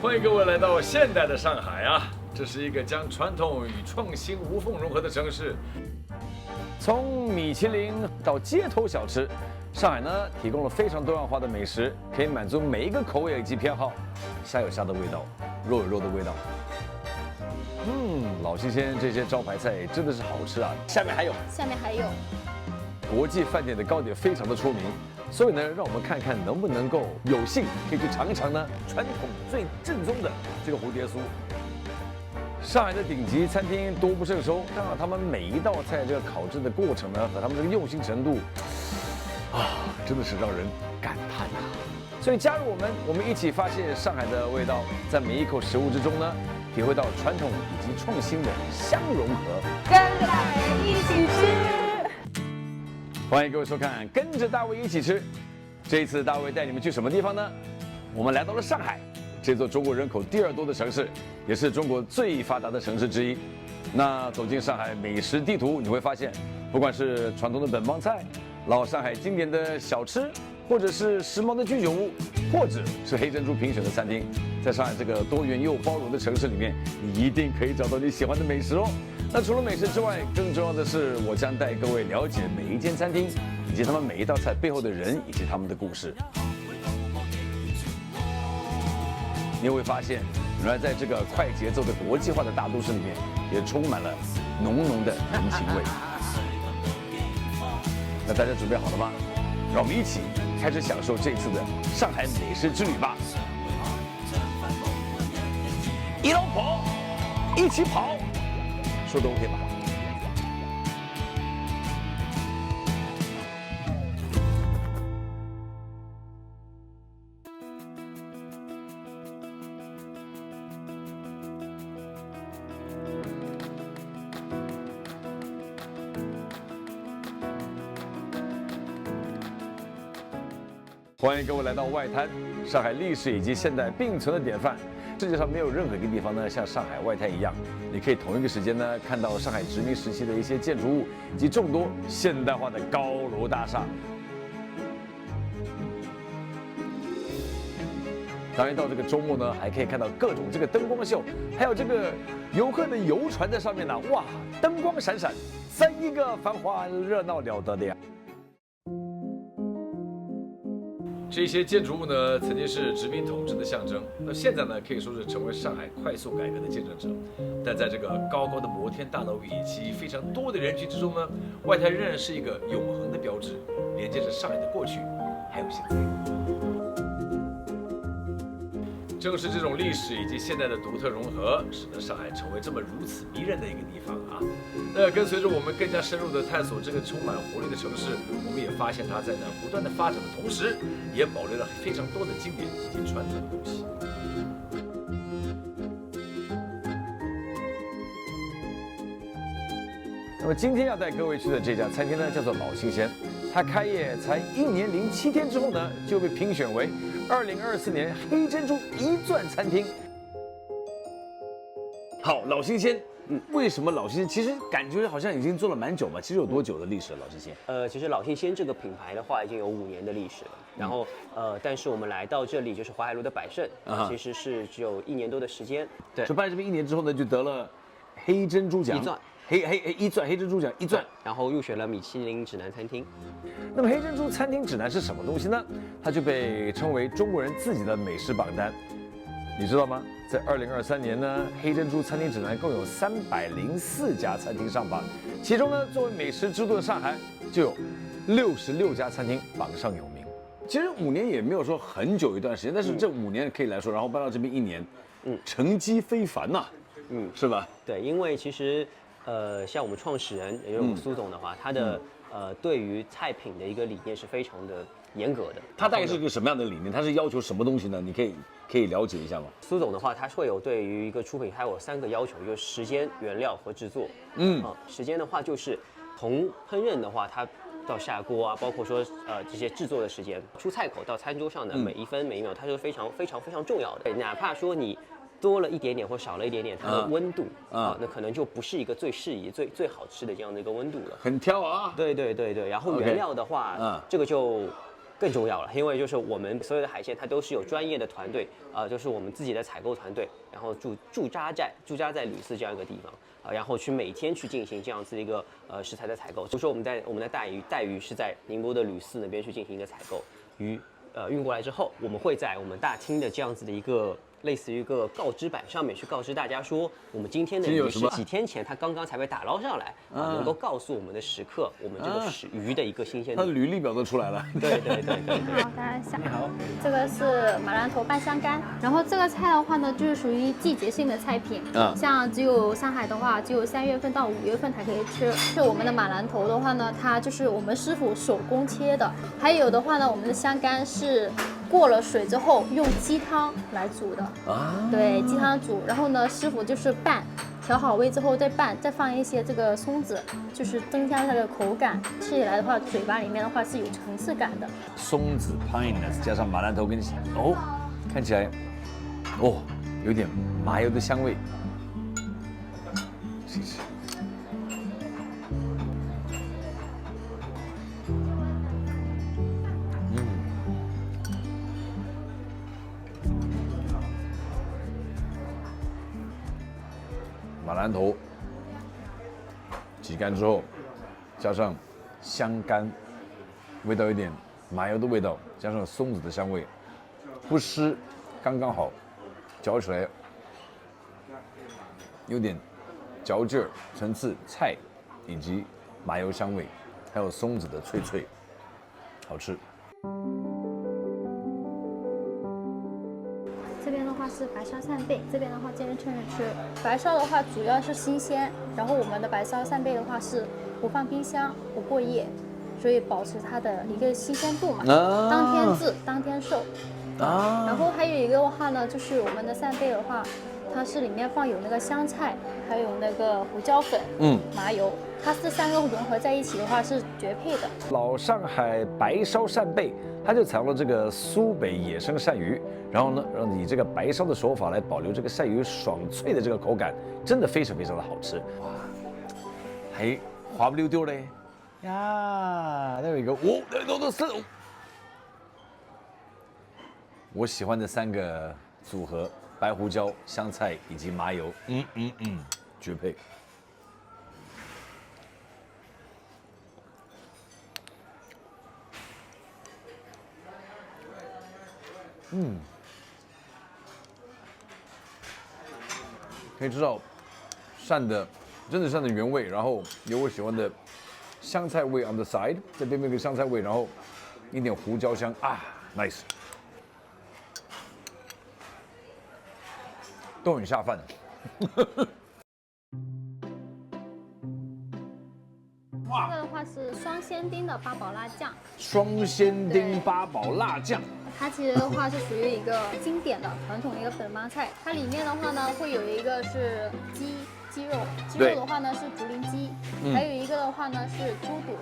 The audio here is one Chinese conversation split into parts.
欢迎各位来到现代的上海啊！这是一个将传统与创新无缝融合的城市。从米其林到街头小吃，上海呢提供了非常多样化的美食，可以满足每一个口味以及偏好。虾有虾的味道，肉有肉的味道。老新鲜这些招牌菜真的是好吃啊！下面还有国际饭店的糕点非常的出名，所以呢，让我们看看能不能够有幸可以去尝一尝呢传统最正宗的这个蝴蝶酥。上海的顶级餐厅多不胜收，当然他们每一道菜这个烤制的过程呢和他们这个用心程度真的是让人感叹呐。所以加入我们一起发现上海的味道，在每一口食物之中呢，体会到传统以及创新的相融合。跟着大人一起吃。欢迎各位收看《跟着大卫一起吃》。这一次大卫带你们去什么地方呢？我们来到了上海，这座中国人口第2多的城市，也是中国最发达的城市之一。那走进上海美食地图，你会发现，不管是传统的本帮菜、老上海经典的小吃，或者是时髦的居酒屋，或者是黑珍珠评选的餐厅，在上海这个多元又包容的城市里面，你一定可以找到你喜欢的美食哦。那除了美食之外，更重要的是，我将带各位了解每一间餐厅，以及他们每一道菜背后的人以及他们的故事。你会发现，原来在这个快节奏的国际化的大都市里面，也充满了浓浓的人情味。那大家准备好了吗？让我们一起开始享受这次的上海美食之旅吧！一老婆，一起跑，说的 OK 吧？欢迎各位来到外滩，上海历史以及现代并存的典范。世界上没有任何一个地方呢像上海外滩一样，你可以同一个时间呢看到上海殖民时期的一些建筑物，以及众多现代化的高楼大厦。当然，到这个周末呢，还可以看到各种这个灯光秀，还有这个游客的游船在上面呢，哇，灯光闪闪，真一个繁华热闹了得的呀！这些建筑物呢，曾经是殖民统治的象征，那现在呢，可以说是成为上海快速改革的见证者。但在这个高高的摩天大楼以及非常多的人群之中呢，外滩仍然是一个永恒的标志，连接着上海的过去，还有现在。正是这种历史以及现代的独特融合，使得上海成为这么如此迷人的一个地方啊。那跟随着我们更加深入的探索这个充满活力的城市，我们也发现它在那不断的发展的同时，也保留了非常多的经典以及传统的东西。那么今天要带各位去的这家餐厅呢，叫做老新鲜。它开业才1年07天之后呢，就被评选为2024年黑珍珠一钻餐厅。好，老新鲜，为什么老新鲜？其实感觉好像已经做了蛮久吧。其实有多久的历史了？老新鲜？其实老新鲜这个品牌的话，已经有5年的历史了。然后但是我们来到这里，就是淮海路的百盛，其实是只有1年多的时间。对，就办这边1年之后呢，就得了黑珍珠奖。一钻。黑珍珠奖1钻，然后入选了米其林指南餐厅。那么黑珍珠餐厅指南是什么东西呢？它就被称为中国人自己的美食榜单。你知道吗？在2023年呢，黑珍珠餐厅指南共有304家餐厅上榜，其中呢，作为美食之都的上海就有66家餐厅榜上有名。其实5年也没有说很久一段时间，但是这5年可以来说，然后搬到这边1年，成绩非凡呐，是吧？对，因为其实。像我们创始人，也就是我们苏总的话，他的对于菜品的一个理念是非常的严格的。他大概是一个什么样的理念？他是要求什么东西呢？你可以了解一下吗？苏总的话，他会有对于一个出品，他有3个要求，就是时间、原料和制作。时间的话就是从烹饪的话，它到下锅啊，包括说这些制作的时间，出菜口到餐桌上的每一分每一秒，它是非常重要的。对，哪怕说你多了一点点或少了一点点，它的温度那可能就不是一个最适宜、最好吃的这样的一个温度了。很挑啊。对。然后原料的话，这个就更重要了，因为就是我们所有的海鲜它都是有专业的团队，就是我们自己的采购团队，然后驻扎在吕四这样一个地方。然后去每天去进行这样子的一个食材的采购，所以说我们的带鱼是在宁波的吕四那边去进行一个采购，鱼运过来之后，我们会在我们大厅的这样子的一个类似于一个告知板上面去告知大家说，我们今天的鱼是几天前它刚刚才被打捞上来，能够告诉我们的食客我们这个鱼的一个新鲜度。它的履历表都出来了。对。好，大家想，你好，这个是马兰头拌香干，然后这个菜的话呢，就是属于季节性的菜品，像只有上海的话，只有3月份到5月份才可以吃。是我们的马兰头的话呢，它就是我们师傅手工切的，还有的话呢，我们的香干是过了水之后用鸡汤来煮的对，鸡汤煮，然后呢，师傅就是拌。调好味之后再拌，再放一些这个松子，就是增加它的口感，吃起来的话，嘴巴里面的话是有层次感的。松子 （pines） 加上马兰头跟看起来有点麻油的香味。试试。马兰头挤干之后，加上香干，味道有点麻油的味道，加上松子的香味，不湿，刚刚好，嚼起来有点嚼劲儿、层次、菜以及麻油香味，还有松子的脆脆，好吃。这边的话是白烧扇贝，这边的话今天趁热吃。白烧的话主要是新鲜，然后我们的白烧扇贝的话是不放冰箱、不过夜，所以保持它的一个新鲜度嘛。当天制当天售。然后还有一个的话呢，就是我们的扇贝的话，它是里面放有那个香菜，还有那个胡椒粉、麻油，它这3个融合在一起的话是绝配的。老上海白烧扇贝，它就采用了这个苏北野生鳝鱼，然后呢，以这个白烧的手法来保留这个鳝鱼爽脆的这个口感，真的非常非常的好吃。哇，还滑不溜丢嘞呀！那有一个都是我喜欢的3个组合：白胡椒、香菜以及麻油。绝配。可以知道鳝的真的鳝的原味，然后有我喜欢的香菜味 on the side， 这边有个香菜味，然后一点胡椒香，nice， 都很下饭。这个的话是双鲜丁的八宝辣酱，双鲜丁八宝辣酱，它其实的话是属于一个经典的传统的一个本帮菜。它里面的话呢，会有一个是鸡肉，鸡肉的话呢是竹林鸡，还有一个的话呢是猪肚、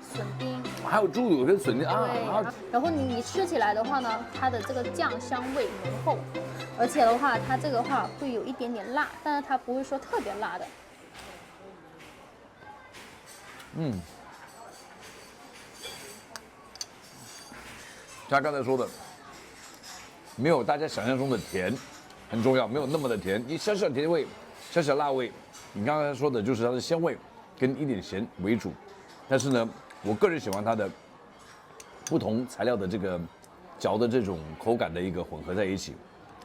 笋丁，还有猪肚跟笋丁对，然后你吃起来的话呢，它的这个酱香味浓厚，而且的话，它这个话会有一点点辣，但是它不会说特别辣的。像刚才说的，没有大家想象中的甜，很重要，没有那么的甜，一小小甜味，小小辣味。你刚才说的就是它的鲜味跟一点咸为主，但是呢，我个人喜欢它的不同材料的这个嚼的这种口感的一个混合在一起。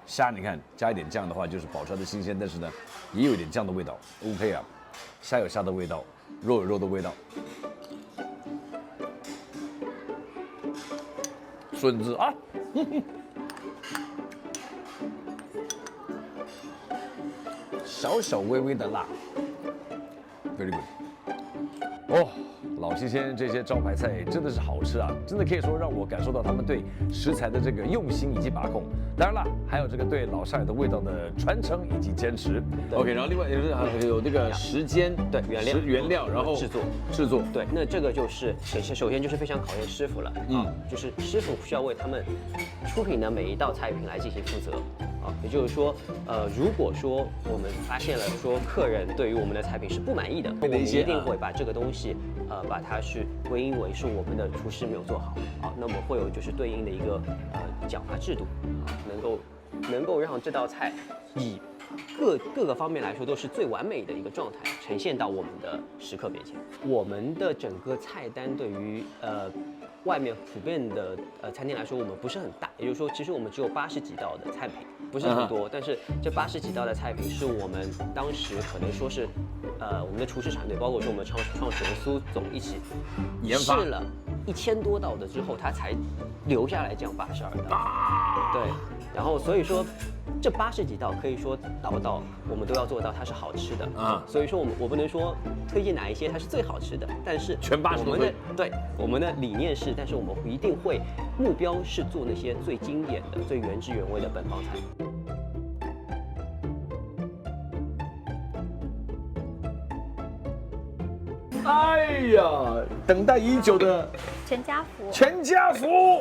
虾你看加一点酱的话，就是保持它的新鲜，但是呢，也有一点酱的味道 ，OK 啊。虾有虾的味道，肉有肉的味道。笋子小小微微的辣 ，very good。老西鲜这些招牌菜真的是好吃啊，真的可以说让我感受到他们对食材的这个用心以及把控。当然了，还有这个对老上海的味道的传承以及坚持。OK， 然后另外有那个时间，对原料，然后制作。对，那这个就是首先就是非常考验师傅了，就是师傅需要为他们出品的每一道菜品来进行负责。也就是说，如果说我们发现了说客人对于我们的菜品是不满意的，我们一定会把这个东西，把它是归因为是我们的厨师没有做好啊，那么会有就是对应的一个奖罚制度啊，能够让这道菜以各个方面来说都是最完美的一个状态呈现到我们的食客面前。我们的整个菜单对于外面普遍的餐厅来说，我们不是很大，也就是说，其实我们只有80几道的菜品，不是很多。但是这80几道的菜品是我们当时可能说是我们的厨师团队，包括说我们创始人苏总一起研发试了1000多道的之后，他才留下来这样82道。对，然后所以说这80几道可以说道我们都要做到它是好吃的啊。所以说我不能说推荐哪一些它是最好吃的，但是全80都推。对，我们的理念是，但是我们一定会目标是做那些最经典的、最原汁原味的本帮菜。哎呀，等待已久的全家福。全家福，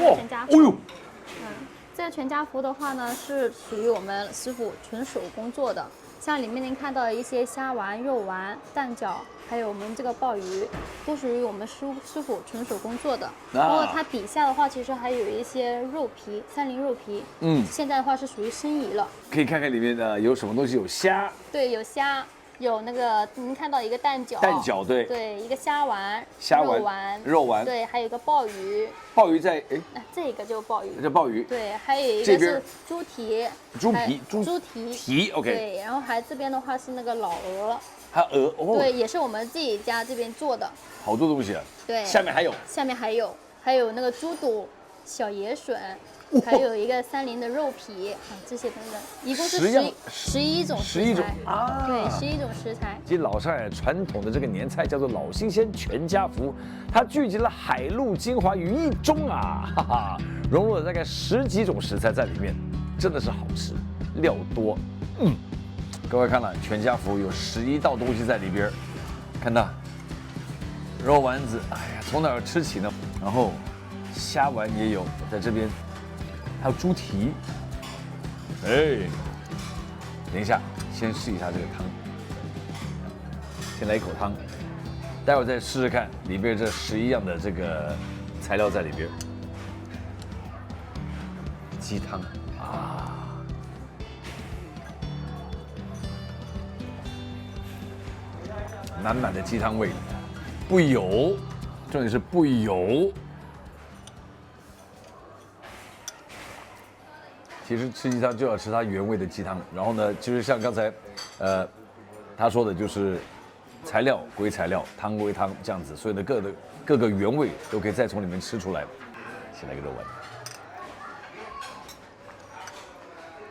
哇，全家福。哦呦，这个全家福的话呢，是属于我们师傅纯手工做的。像里面您看到的一些虾丸、肉丸、蛋饺，还有我们这个鲍鱼，都属于我们师傅纯手工做的。然后它底下的话，其实还有一些肉皮，3菱肉皮。现在的话是属于申遗了。可以看看里面的有什么东西，有虾。对，有虾。有那个您看到一个蛋饺，对，对，一个虾丸，肉丸，对，还有一个鲍鱼，在这个就是鲍鱼，这鲍鱼，对，还有一个是猪蹄，OK，对，然后还这边的话是那个老鹅，还有鹅，哦，对，也是我们自己家这边做的，好多东西，对，下面还有那个猪肚、小野笋。还有一个3菱的肉皮这些等等，一共是11种食材啊，对，11种食材。其实老上海传统的这个年菜叫做老新鲜全家福，它聚集了海陆精华于一中啊，哈哈，融入了大概10几种食材在里面，真的是好吃，料多。各位看了全家福有11道东西在里边，看到肉丸子，哎呀，从哪儿吃起呢？然后虾丸也有在这边。还有猪蹄，等一下，先试一下这个汤，先来一口汤，待会儿再试试看里边这11样的这个材料在里边。鸡汤啊，满满的鸡汤味，不油，重点是不油。其实吃鸡汤就要吃它原味的鸡汤，然后呢，就是像刚才，他说的就是材料归材料，汤归汤这样子，所以呢各个原味都可以再从里面吃出来。先来个肉丸，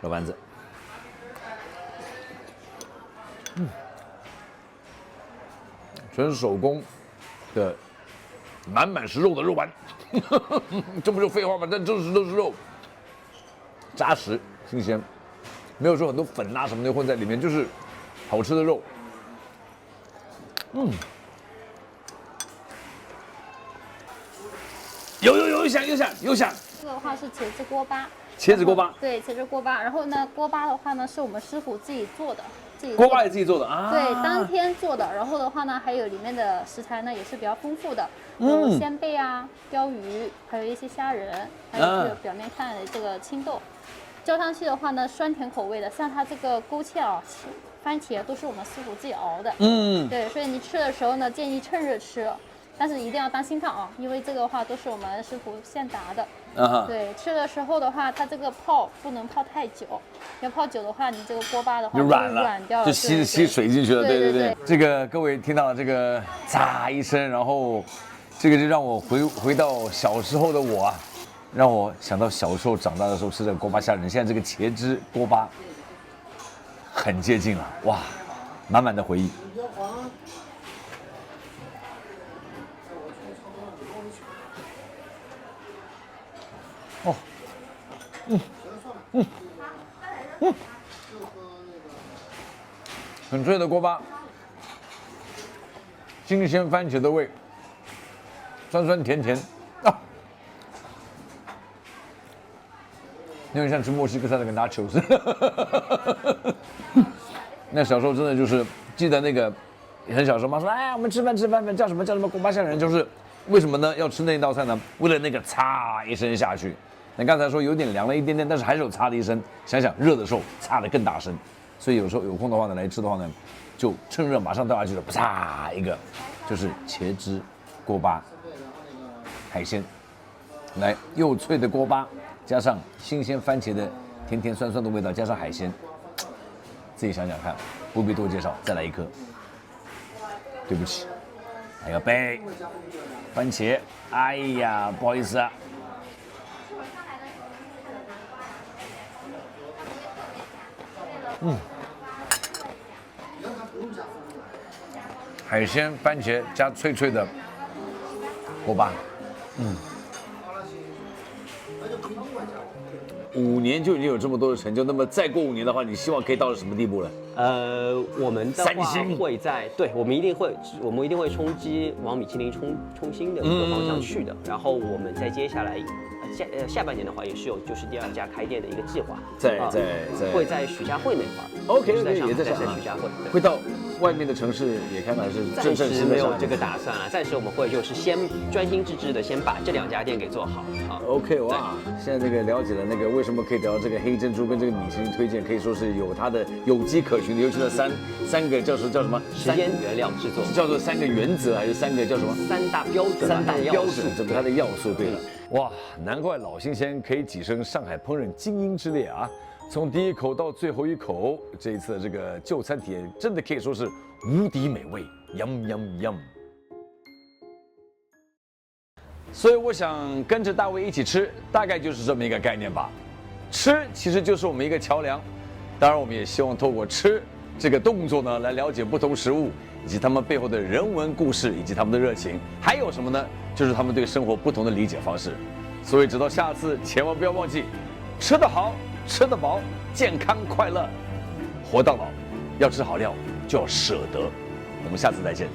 肉丸子，纯手工的，满满是肉的肉丸，这不是废话吗？但都是肉。扎实新鲜，没有说很多粉啊什么的混在里面，就是好吃的肉。有响。这个的话是茄子锅巴。对，茄子锅巴。然后呢，锅巴的话呢是我们师傅自己做的。锅巴也自己做的啊？对，当天做的。然后的话呢，还有里面的食材呢也是比较丰富的，有鲜贝啊、鲷鱼，还有一些虾仁，还有这个表面看的这个青豆。浇上去的话呢，酸甜口味的，像它这个勾芡啊、番茄都是我们师傅自己熬的。对，所以你吃的时候呢，建议趁热吃，但是一定要当心烫啊，因为这个的话都是我们师傅现打的。对，吃的时候的话，它这个泡不能泡太久，要泡久的话，你这个锅巴的话就软掉了，就吸水进去了。对。这个各位听到了这个喳一声，然后这个就让我回到小时候的我啊。让我想到小时候长大的时候吃的锅巴虾仁，现在这个茄汁锅巴很接近了，哇，满满的回忆。很脆的锅巴，新鲜番茄的味，酸酸甜甜啊。有点像吃墨西哥菜那个 nachos。那小时候真的就是记得那个很小时候妈说，哎，我们吃饭叫什么锅巴虾仁，就是为什么呢？要吃那道菜呢？为了那个擦一声下去。那刚才说有点凉了一点点，但是还是有擦的一声。想想热的时候擦的更大声，所以有时候有空的话呢，来吃的话呢，就趁热马上倒下去了，啪一个，就是茄汁锅巴海鲜，来又脆的锅巴，加上新鲜番茄的甜甜酸酸的味道，加上海鲜，自己想想看，不必多介绍，再来一颗。对不起，还要背番茄，哎呀，不好意思啊。海鲜、番茄加脆脆的锅巴，5年就已经有这么多的成就，那么再过5年的话，你希望可以到什么地步呢？我们的话会我们一定会冲击往米其林冲新的一个方向去的。然后我们在接下来下半年的话，也是有就是第2家开店的一个计划，会在许家汇那块儿。OK， 也在许家汇，会到外面的城市也开吗？还是暂时没有这个打算了。暂时我们会就是先专心致志的先把这2家店给做好啊。OK， 哇，现在那个了解了那个为什么可以得到这个黑珍珠跟这个米其林推荐，可以说是有它的有迹可循的，尤其是三个叫什么？时间、原料、制作，叫做3个原则还是3个叫什么？3大标准。3大标准，这不它的要素。对了，哇，难怪老新鲜可以跻身上海烹饪精英之列啊！从第一口到最后一口，这一次的这个就餐体验真的可以说是无敌美味，yum。所以我想跟着大卫一起吃，大概就是这么一个概念吧。吃其实就是我们一个桥梁，当然我们也希望透过吃这个动作呢，来了解不同食物以及他们背后的人文故事以及他们的热情，还有什么呢？就是他们对生活不同的理解方式。所以直到下次，千万不要忘记，吃得好，吃得饱，健康快乐，活到老。要吃好料，就要舍得。我们下次再见，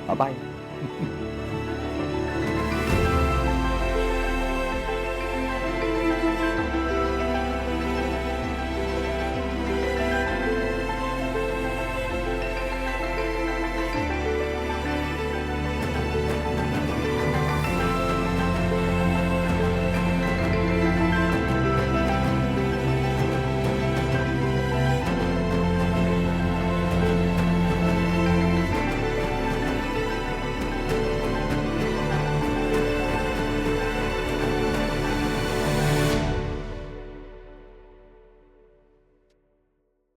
拜拜。